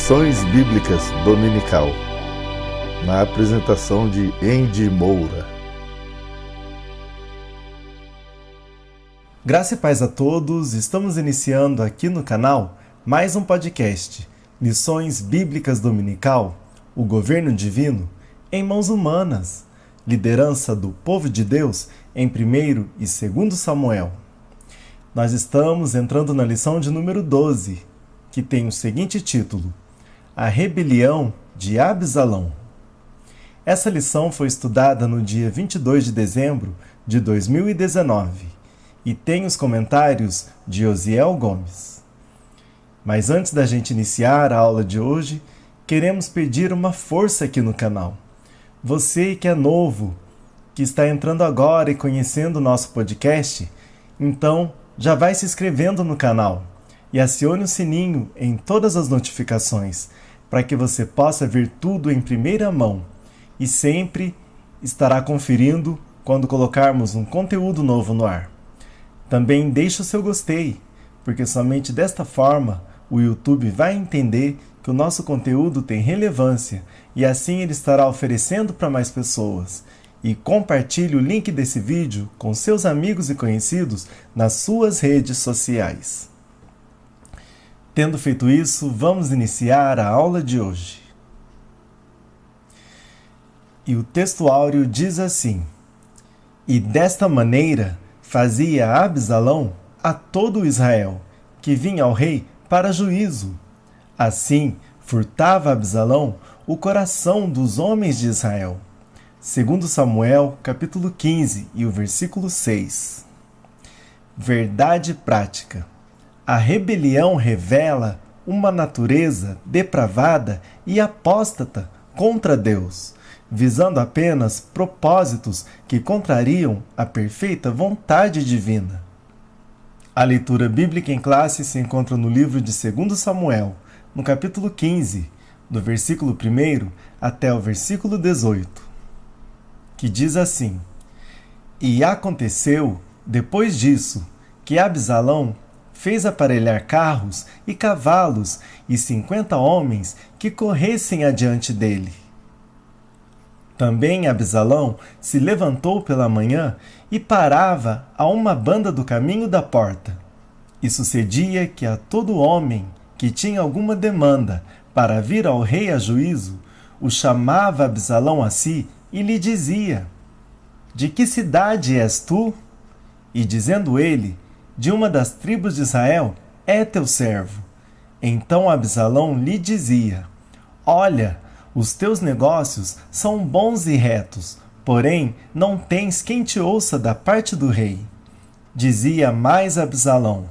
Lições Bíblicas Dominical, na apresentação de Andy Moura. Graça e paz a todos, estamos iniciando aqui no canal mais um podcast, Lições Bíblicas Dominical, o Governo Divino em Mãos Humanas, liderança do povo de Deus em 1º e 2º Samuel. Nós estamos entrando na lição de número 12, que tem o seguinte título: A Rebelião de Absalão. Essa lição foi estudada no dia 22 de dezembro de 2019 e tem os comentários de Osiel Gomes. Mas antes da gente iniciar a aula de hoje, queremos pedir uma força aqui no canal. Você que é novo, que está entrando agora e conhecendo o nosso podcast, então já vai se inscrevendo no canal e acione o sininho em todas as notificações, para que você possa ver tudo em primeira mão e sempre estará conferindo quando colocarmos um conteúdo novo no ar. Também deixe o seu gostei, porque somente desta forma o YouTube vai entender que o nosso conteúdo tem relevância e assim ele estará oferecendo para mais pessoas. E compartilhe o link desse vídeo com seus amigos e conhecidos nas suas redes sociais. Tendo feito isso, vamos iniciar a aula de hoje. E o texto áureo diz assim: E desta maneira fazia Absalão a todo Israel, que vinha ao rei para juízo. Assim, furtava Absalão o coração dos homens de Israel. 2 Samuel, capítulo 15, e o versículo 6. Verdade prática. A rebelião revela uma natureza depravada e apóstata contra Deus, visando apenas propósitos que contrariam a perfeita vontade divina. A leitura bíblica em classe se encontra no livro de 2 Samuel, no capítulo 15, do versículo 1 até o versículo 18, que diz assim: E aconteceu, depois disso, que Absalão fez aparelhar carros e cavalos e 50 homens que corressem adiante dele. Também Absalão se levantou pela manhã e parava a uma banda do caminho da porta. E sucedia que a todo homem que tinha alguma demanda para vir ao rei a juízo, o chamava Absalão a si e lhe dizia: De que cidade és tu? E dizendo ele: De uma das tribos de Israel, é teu servo. Então Absalão lhe dizia: Olha, os teus negócios são bons e retos, porém não tens quem te ouça da parte do rei. Dizia mais Absalão: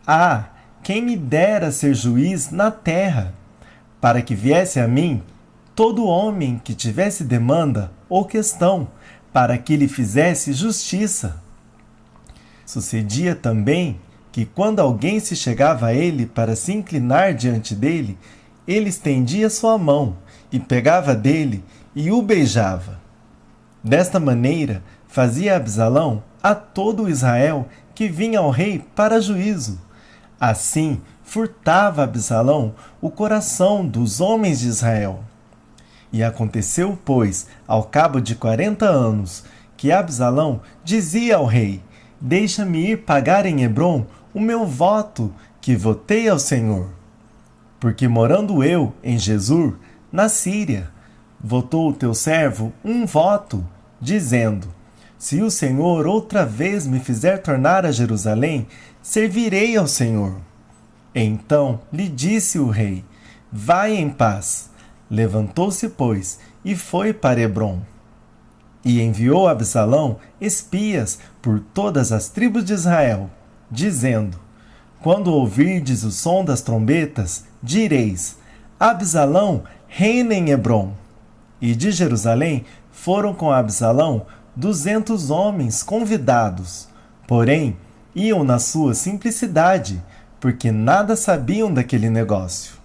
Ah, quem me dera ser juiz na terra, para que viesse a mim todo homem que tivesse demanda ou questão, para que lhe fizesse justiça. Sucedia também que, quando alguém se chegava a ele para se inclinar diante dele, ele estendia sua mão e pegava dele e o beijava. Desta maneira, fazia Absalão a todo Israel que vinha ao rei para juízo. Assim, furtava Absalão o coração dos homens de Israel. E aconteceu, pois, ao cabo de 40 anos, que Absalão dizia ao rei: Deixa-me ir pagar em Hebrom o meu voto que votei ao Senhor. Porque morando eu em Jesur, na Síria, votou o teu servo um voto, dizendo: Se o Senhor outra vez me fizer tornar a Jerusalém, servirei ao Senhor. Então lhe disse o rei: Vai em paz. Levantou-se, pois, e foi para Hebrom. E enviou Absalão espias por todas as tribos de Israel, dizendo: Quando ouvirdes o som das trombetas, direis: Absalão reina em Hebrom. E de Jerusalém foram com Absalão 200 homens convidados, porém iam na sua simplicidade, porque nada sabiam daquele negócio.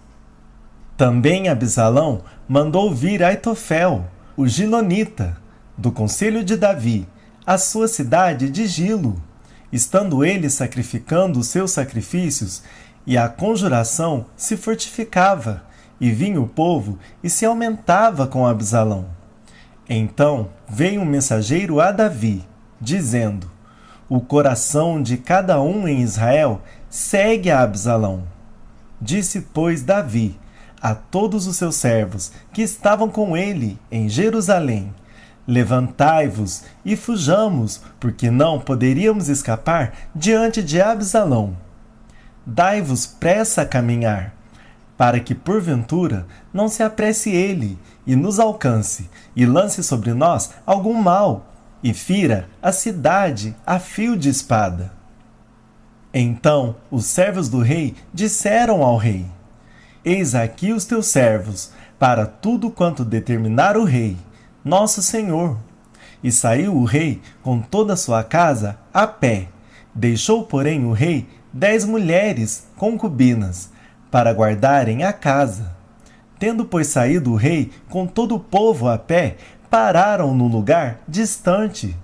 Também Absalão mandou vir Aitofel, o Gilonita, do conselho de Davi, à sua cidade de Gilo, estando ele sacrificando os seus sacrifícios, e a conjuração se fortificava, e vinha o povo e se aumentava com Absalão. Então veio um mensageiro a Davi, dizendo: o coração de cada um em Israel segue a Absalão. Disse, pois, Davi a todos os seus servos que estavam com ele em Jerusalém: levantai-vos e fujamos, porque não poderíamos escapar diante de Absalão. Dai-vos pressa a caminhar, para que porventura não se apresse ele e nos alcance, e lance sobre nós algum mal, e fira a cidade a fio de espada. Então os servos do rei disseram ao rei: eis aqui os teus servos, para tudo quanto determinar o rei, nosso senhor. E saiu o rei com toda a sua casa a pé. Deixou, porém, o rei 10 mulheres concubinas, para guardarem a casa. Tendo, pois, saído o rei com todo o povo a pé, pararam no lugar distante.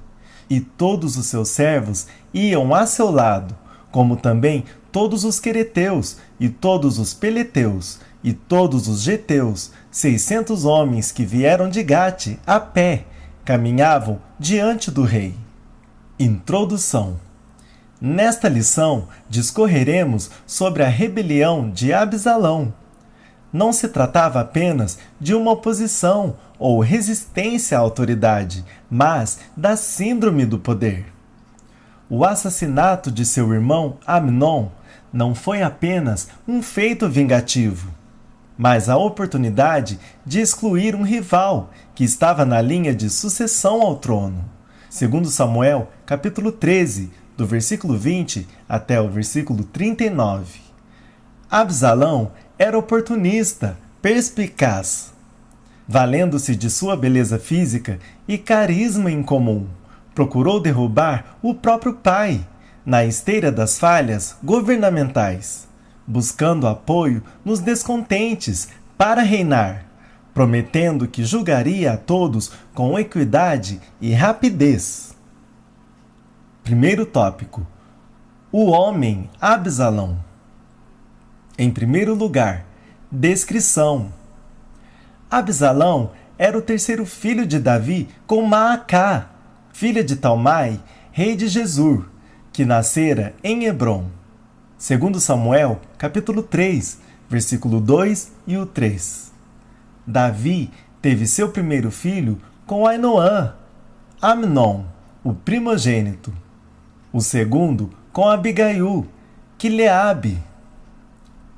E todos os seus servos iam a seu lado, como também todos os quereteus, e todos os peleteus, e todos os geteus, 600 homens que vieram de Gate a pé, caminhavam diante do rei. Introdução. Nesta lição, discorreremos sobre a rebelião de Absalão. Não se tratava apenas de uma oposição ou resistência à autoridade, mas da síndrome do poder. O assassinato de seu irmão Amnon não foi apenas um feito vingativo, mas a oportunidade de excluir um rival que estava na linha de sucessão ao trono. Segundo Samuel, capítulo 13, do versículo 20 até o versículo 39. Absalão era oportunista, perspicaz, valendo-se de sua beleza física e carisma incomum. Procurou derrubar o próprio pai na esteira das falhas governamentais, buscando apoio nos descontentes para reinar, prometendo que julgaria a todos com equidade e rapidez. Primeiro tópico: o homem Absalão. Em primeiro lugar, descrição. Absalão era o terceiro filho de Davi com Maacá, filha de Talmai, rei de Gesur, que nascera em Hebrom. Segundo Samuel, capítulo 3, versículo 2 e o 3. Davi teve seu primeiro filho com Ainoã, Amnon, o primogênito. O segundo com Abigaiú, Quileabe.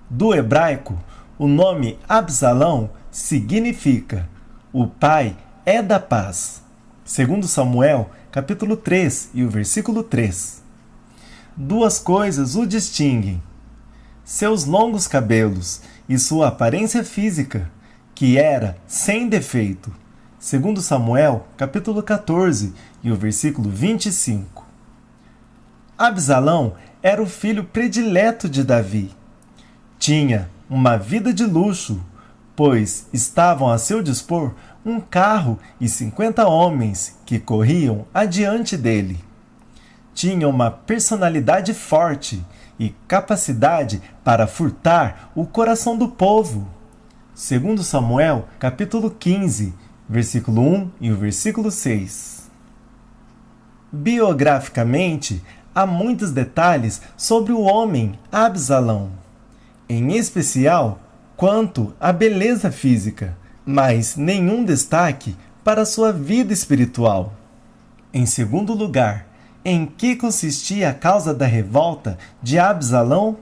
Do hebraico, o nome Absalão significa: o pai é da paz. Segundo Samuel, capítulo 3 e o versículo 3. Duas coisas o distinguem: seus longos cabelos e sua aparência física, que era sem defeito. Segundo Samuel, capítulo 14 e o versículo 25. Absalão era o filho predileto de Davi. Tinha uma vida de luxo, pois estavam a seu dispor um carro e 50 homens que corriam adiante dele. Tinha uma personalidade forte e capacidade para furtar o coração do povo. Segundo Samuel, capítulo 15, versículo 1 e o versículo 6. Biograficamente, há muitos detalhes sobre o homem Absalão, em especial quanto à beleza física, mas nenhum destaque para sua vida espiritual. Em segundo lugar, em que consistia a causa da revolta de Absalão?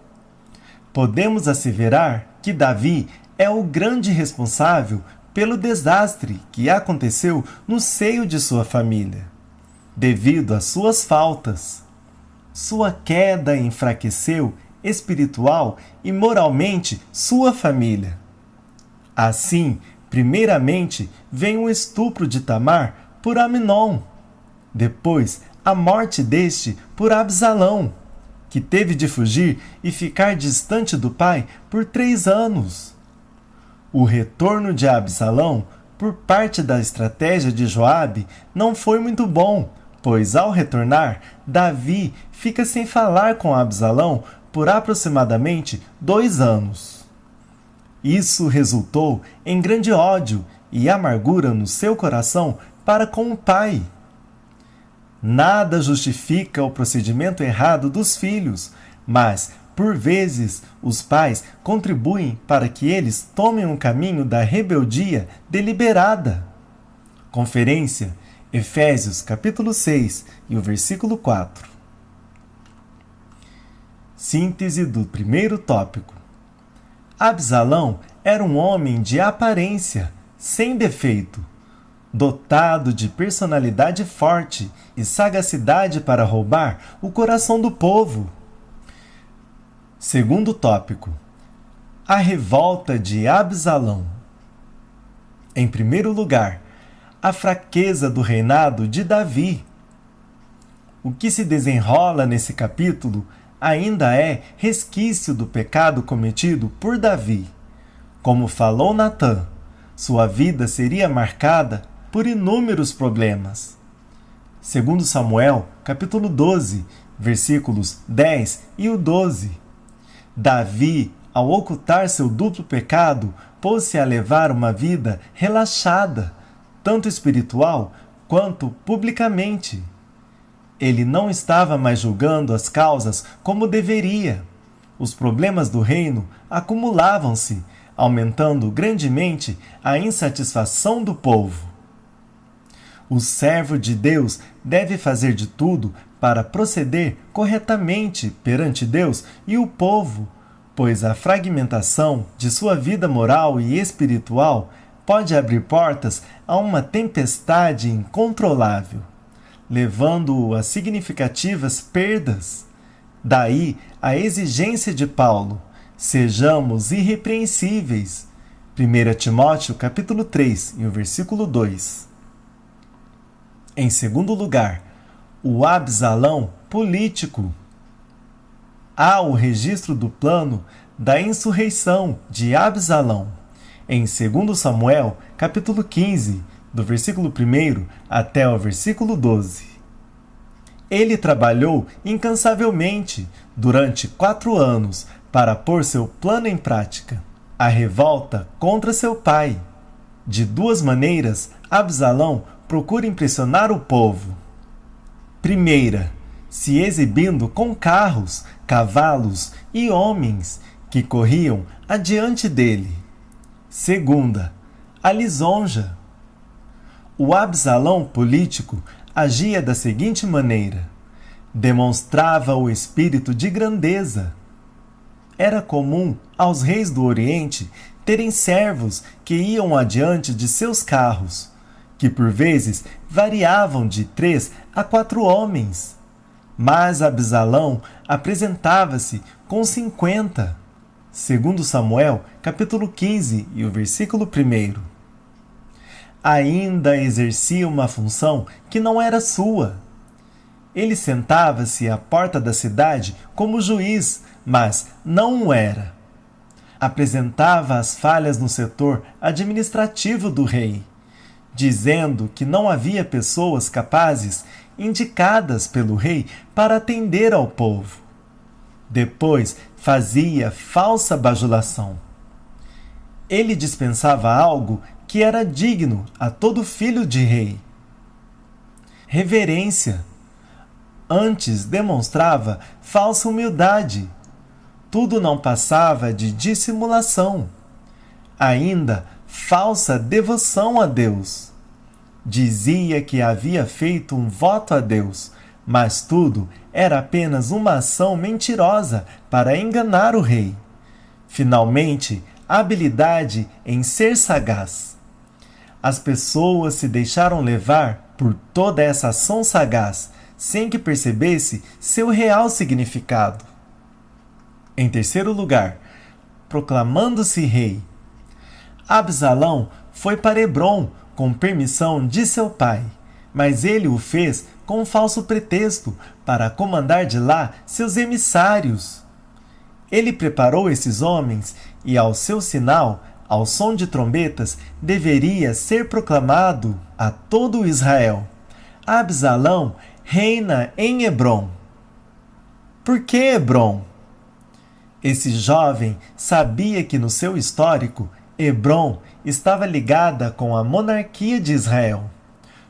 Podemos asseverar que Davi é o grande responsável pelo desastre que aconteceu no seio de sua família, devido às suas faltas. Sua queda enfraqueceu espiritual e moralmente sua família. Assim, primeiramente, vem o estupro de Tamar por Amnon, depois a morte deste por Absalão, que teve de fugir e ficar distante do pai por 3 anos. O retorno de Absalão, por parte da estratégia de Joabe, não foi muito bom, pois ao retornar, Davi fica sem falar com Absalão por aproximadamente 2 anos. Isso resultou em grande ódio e amargura no seu coração para com o pai. Nada justifica o procedimento errado dos filhos, mas, por vezes, os pais contribuem para que eles tomem um caminho da rebeldia deliberada. Conferência, Efésios capítulo 6 e o versículo 4. Síntese do primeiro tópico. Absalão era um homem de aparência, sem defeito, dotado de personalidade forte e sagacidade para roubar o coração do povo. Segundo tópico. A revolta de Absalão. Em primeiro lugar, a fraqueza do reinado de Davi. O que se desenrola nesse capítulo ainda é resquício do pecado cometido por Davi. Como falou Natã, sua vida seria marcada por inúmeros problemas. Segundo Samuel, capítulo 12, versículos 10 e o 12. Davi, ao ocultar seu duplo pecado, pôs-se a levar uma vida relaxada, tanto espiritual quanto publicamente. Ele não estava mais julgando as causas como deveria. Os problemas do reino acumulavam-se, aumentando grandemente a insatisfação do povo. O servo de Deus deve fazer de tudo para proceder corretamente perante Deus e o povo, pois a fragmentação de sua vida moral e espiritual pode abrir portas a uma tempestade incontrolável, levando-o a significativas perdas. Daí a exigência de Paulo: sejamos irrepreensíveis. 1 Timóteo capítulo 3 e o versículo 2. Em segundo lugar, o Absalão político. Há o registro do plano da insurreição de Absalão, em 2 Samuel, capítulo 15, do versículo 1 até o versículo 12. Ele trabalhou incansavelmente durante 4 anos para pôr seu plano em prática, a revolta contra seu pai. De 2 maneiras, Absalão procura impressionar o povo. Primeira, se exibindo com carros, cavalos e homens que corriam adiante dele. Segunda, a lisonja. O Absalão político agia da seguinte maneira: demonstrava o espírito de grandeza. Era comum aos reis do Oriente terem servos que iam adiante de seus carros, que por vezes variavam de 3 a 4 homens. Mas Absalão apresentava-se com 50. Segundo Samuel, capítulo 15 e o versículo 1. Ainda exercia uma função que não era sua. Ele sentava-se à porta da cidade como juiz, mas não o era. Apresentava as falhas no setor administrativo do rei, dizendo que não havia pessoas capazes indicadas pelo rei para atender ao povo. Depois fazia falsa bajulação. Ele dispensava algo que era digno a todo filho de rei. Reverência. Antes demonstrava falsa humildade. Tudo não passava de dissimulação. Ainda falsa devoção a Deus. Dizia que havia feito um voto a Deus, mas tudo era apenas uma ação mentirosa para enganar o rei. Finalmente, a habilidade em ser sagaz. As pessoas se deixaram levar por toda essa ação sagaz, sem que percebesse seu real significado. Em terceiro lugar, proclamando-se rei. Absalão foi para Hebrom com permissão de seu pai, mas ele o fez com um falso pretexto para comandar de lá seus emissários. Ele preparou esses homens e, ao seu sinal, ao som de trombetas, deveria ser proclamado a todo Israel: Absalão reina em Hebrom. Por que Hebrom? Esse jovem sabia que no seu histórico, Hebrom estava ligada com a monarquia de Israel.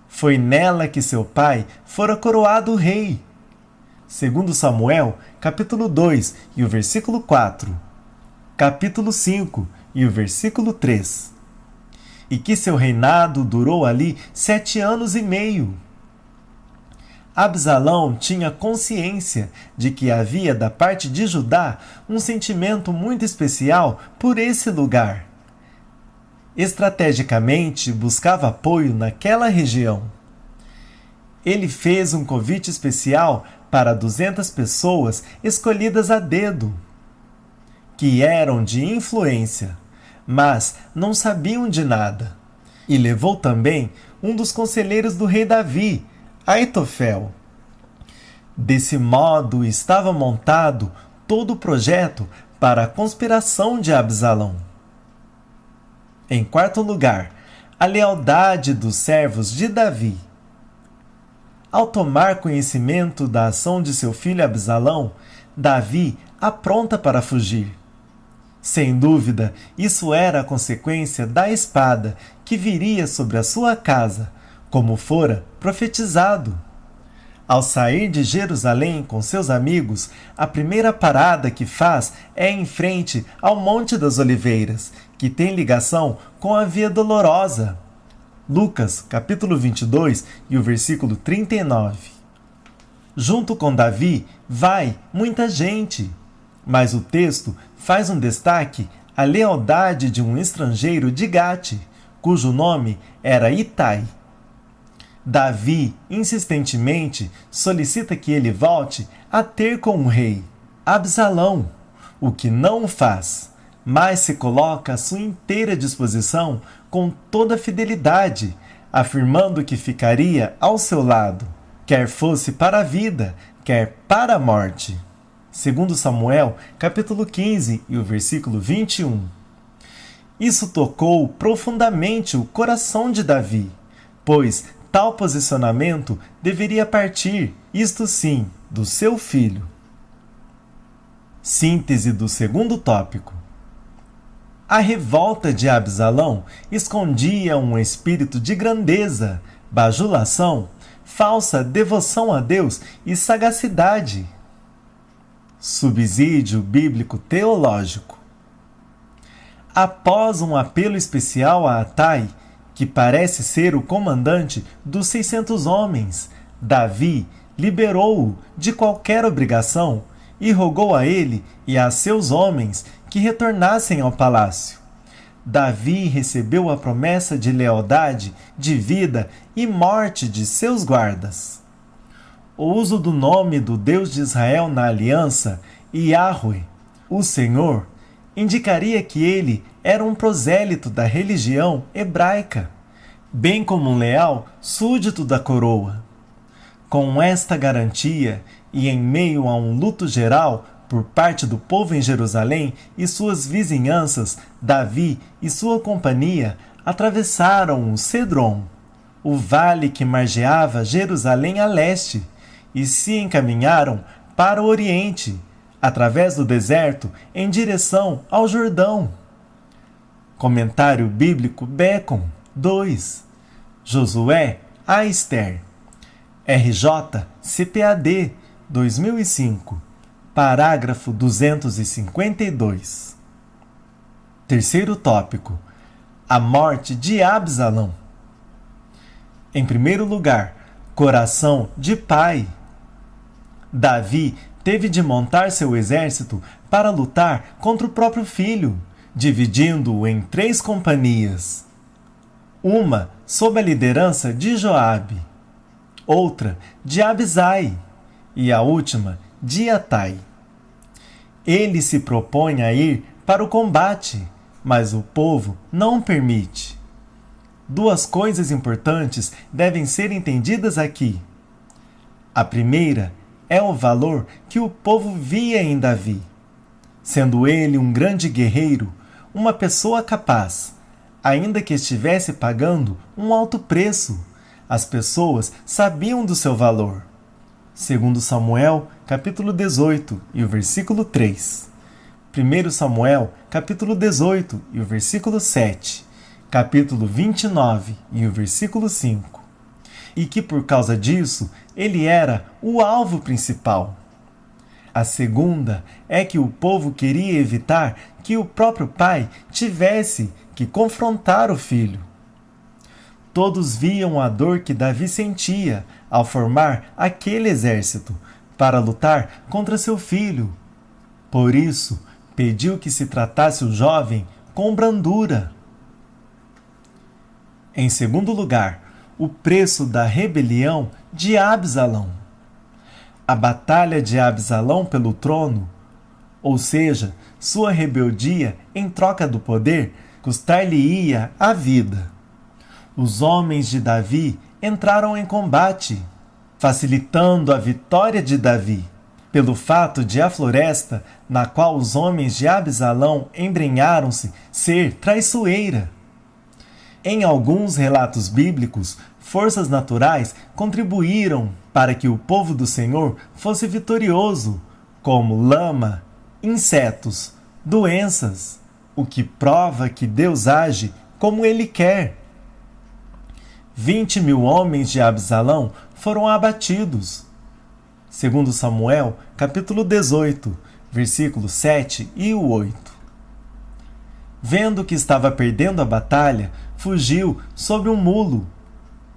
Foi nela que seu pai fora coroado rei. Segundo Samuel, capítulo 2 e o versículo 4. Capítulo 5 e o versículo 3. E que seu reinado durou ali 7 anos e meio. Absalão tinha consciência de que havia da parte de Judá um sentimento muito especial por esse lugar. Estrategicamente buscava apoio naquela região. Ele fez um convite especial para 200 pessoas escolhidas a dedo, que eram de influência, mas não sabiam de nada. E levou também um dos conselheiros do rei Davi, Aitofel. Desse modo estava montado todo o projeto para a conspiração de Absalão. Em quarto lugar, a lealdade dos servos de Davi. Ao tomar conhecimento da ação de seu filho Absalão, Davi apronta para fugir. Sem dúvida, isso era a consequência da espada que viria sobre a sua casa, como fora profetizado. Ao sair de Jerusalém com seus amigos, a primeira parada que faz é em frente ao Monte das Oliveiras, que tem ligação com a Via Dolorosa. Lucas, capítulo 22 e o versículo 39. Junto com Davi vai muita gente, mas o texto faz um destaque à lealdade de um estrangeiro de Gate, cujo nome era Itai. Davi insistentemente solicita que ele volte a ter com o rei Absalão, o que não faz, mas se coloca à sua inteira disposição com toda a fidelidade, afirmando que ficaria ao seu lado, quer fosse para a vida, quer para a morte. Segundo Samuel, capítulo 15 e o versículo 21. Isso tocou profundamente o coração de Davi, pois tal posicionamento deveria partir, isto sim, do seu filho. Síntese do segundo tópico. A revolta de Absalão escondia um espírito de grandeza, bajulação, falsa devoção a Deus e sagacidade. Subsídio bíblico teológico. Após um apelo especial a Atai, que parece ser o comandante dos 600 homens, Davi liberou-o de qualquer obrigação e rogou a ele e a seus homens que retornassem ao palácio. Davi recebeu a promessa de lealdade, de vida e morte de seus guardas. O uso do nome do Deus de Israel na aliança, Yahweh, o Senhor, indicaria que ele era um prosélito da religião hebraica, bem como um leal súdito da coroa. Com esta garantia, e em meio a um luto geral por parte do povo em Jerusalém e suas vizinhanças, Davi e sua companhia atravessaram o Cedron, o vale que margeava Jerusalém a leste, e se encaminharam para o oriente, através do deserto, em direção ao Jordão. Comentário bíblico Becon 2. Josué a Ester. RJ CPAD 2005. Parágrafo 252. Terceiro tópico. A morte de Absalão. Em primeiro lugar, coração de pai. Davi teve de montar seu exército para lutar contra o próprio filho, dividindo-o em 3 companhias. Uma sob a liderança de Joabe, outra de Abisai e a última de Atai. Ele se propõe a ir para o combate, mas o povo não permite. 2 coisas importantes devem ser entendidas aqui. A primeira é o valor que o povo via em Davi. Sendo ele um grande guerreiro, uma pessoa capaz, ainda que estivesse pagando um alto preço, as pessoas sabiam do seu valor. Segundo Samuel, capítulo 18 e o versículo 3. 1 Samuel, capítulo 18 e o versículo 7, capítulo 29 e o versículo 5, e que por causa disso ele era o alvo principal. A segunda é que o povo queria evitar que o próprio pai tivesse que confrontar o filho. Todos viam a dor que Davi sentia ao formar aquele exército para lutar contra seu filho. Por isso, pediu que se tratasse o jovem com brandura. Em segundo lugar, o preço da rebelião de Absalão. A batalha de Absalão pelo trono, ou seja, sua rebeldia em troca do poder, custar-lhe-ia a vida. Os homens de Davi entraram em combate, facilitando a vitória de Davi, pelo fato de a floresta na qual os homens de Absalão embrenharam-se ser traiçoeira. Em alguns relatos bíblicos, forças naturais contribuíram para que o povo do Senhor fosse vitorioso, como lama, insetos, doenças, o que prova que Deus age como Ele quer. 20.000 homens de Absalão foram abatidos. 2 Samuel, capítulo 18, versículos 7 e 8. Vendo que estava perdendo a batalha, fugiu sobre um mulo,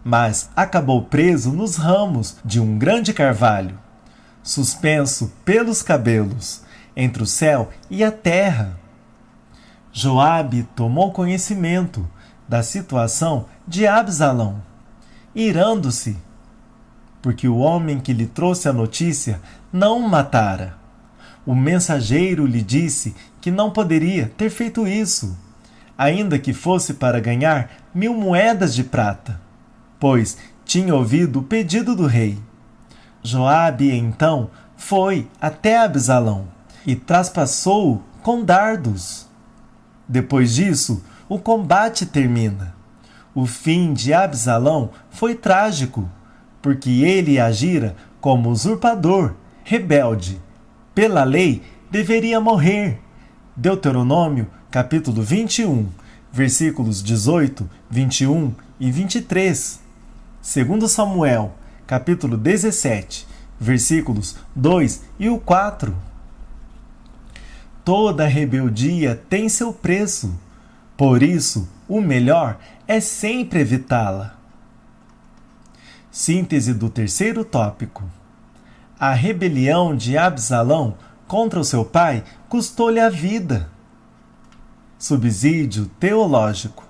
mas acabou preso nos ramos de um grande carvalho, suspenso pelos cabelos, entre o céu e a terra. Joabe tomou conhecimento da situação de Absalão, irando-se, porque o homem que lhe trouxe a notícia não o matara. O mensageiro lhe disse que não poderia ter feito isso, ainda que fosse para ganhar 1.000 moedas de prata, pois tinha ouvido o pedido do rei. Joabe, então, foi até Absalão e traspassou-o com dardos. Depois disso, o combate termina. O fim de Absalão foi trágico, porque ele agira como usurpador, rebelde. Pela lei, deveria morrer. Deuteronômio, capítulo 21, versículos 18, 21 e 23. 2 Samuel, capítulo 17, versículos 2 e o 4. Toda rebeldia tem seu preço. Por isso, o melhor é sempre evitá-la. Síntese do terceiro tópico. A rebelião de Absalão contra o seu pai custou-lhe a vida. Subsídio teológico.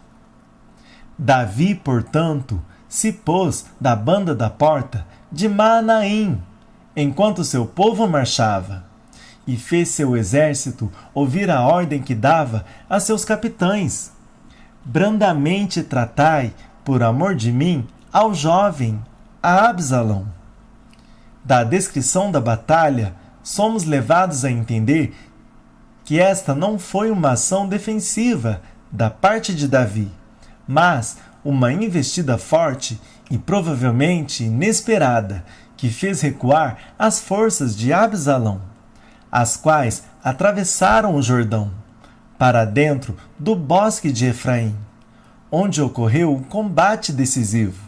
Davi, portanto, se pôs da banda da porta de Maanaim, enquanto seu povo marchava, e fez seu exército ouvir a ordem que dava a seus capitães: brandamente tratai, por amor de mim, ao jovem, a Absalão. Da descrição da batalha, somos levados a entender que esta não foi uma ação defensiva da parte de Davi, mas uma investida forte e provavelmente inesperada que fez recuar as forças de Absalão, as quais atravessaram o Jordão, para dentro do bosque de Efraim, onde ocorreu um combate decisivo.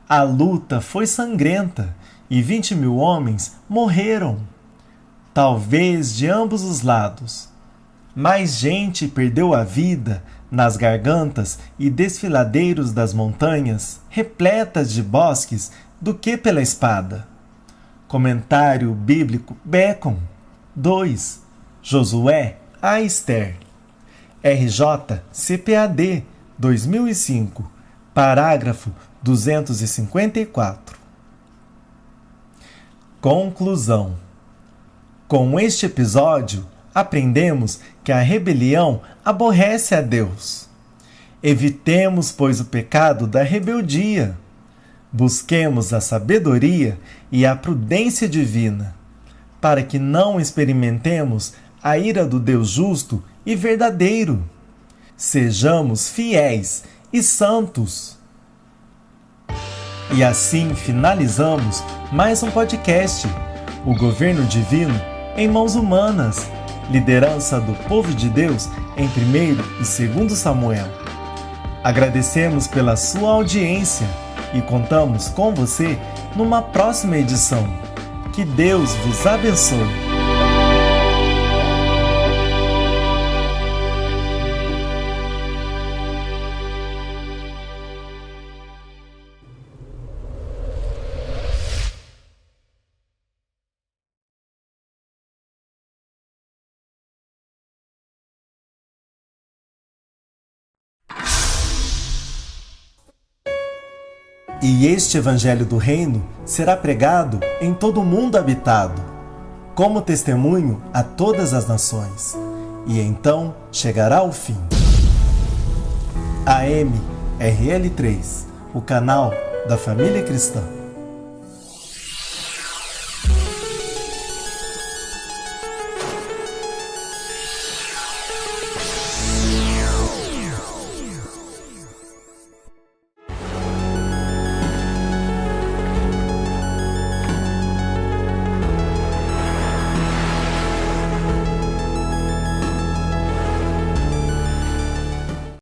A luta foi sangrenta e 20.000 homens morreram, talvez de ambos os lados. Mais gente perdeu a vida nas gargantas e desfiladeiros das montanhas, repletas de bosques, do que pela espada. Comentário bíblico Becon. 2. Josué a Esther. RJ CPAD 2005. Parágrafo 254. Conclusão. Com este episódio, aprendemos que a rebelião aborrece a Deus. Evitemos, pois, o pecado da rebeldia. Busquemos a sabedoria e a prudência divina, para que não experimentemos a ira do Deus justo e verdadeiro. Sejamos fiéis e santos. E assim finalizamos mais um podcast, O Governo Divino em Mãos Humanas. liderança do povo de Deus em 1º e 2º Samuel. Agradecemos pela sua audiência e contamos com você numa próxima edição. Que Deus vos abençoe. E este Evangelho do Reino será pregado em todo o mundo habitado, como testemunho a todas as nações, e então chegará o fim. AM RL3, o canal da família cristã.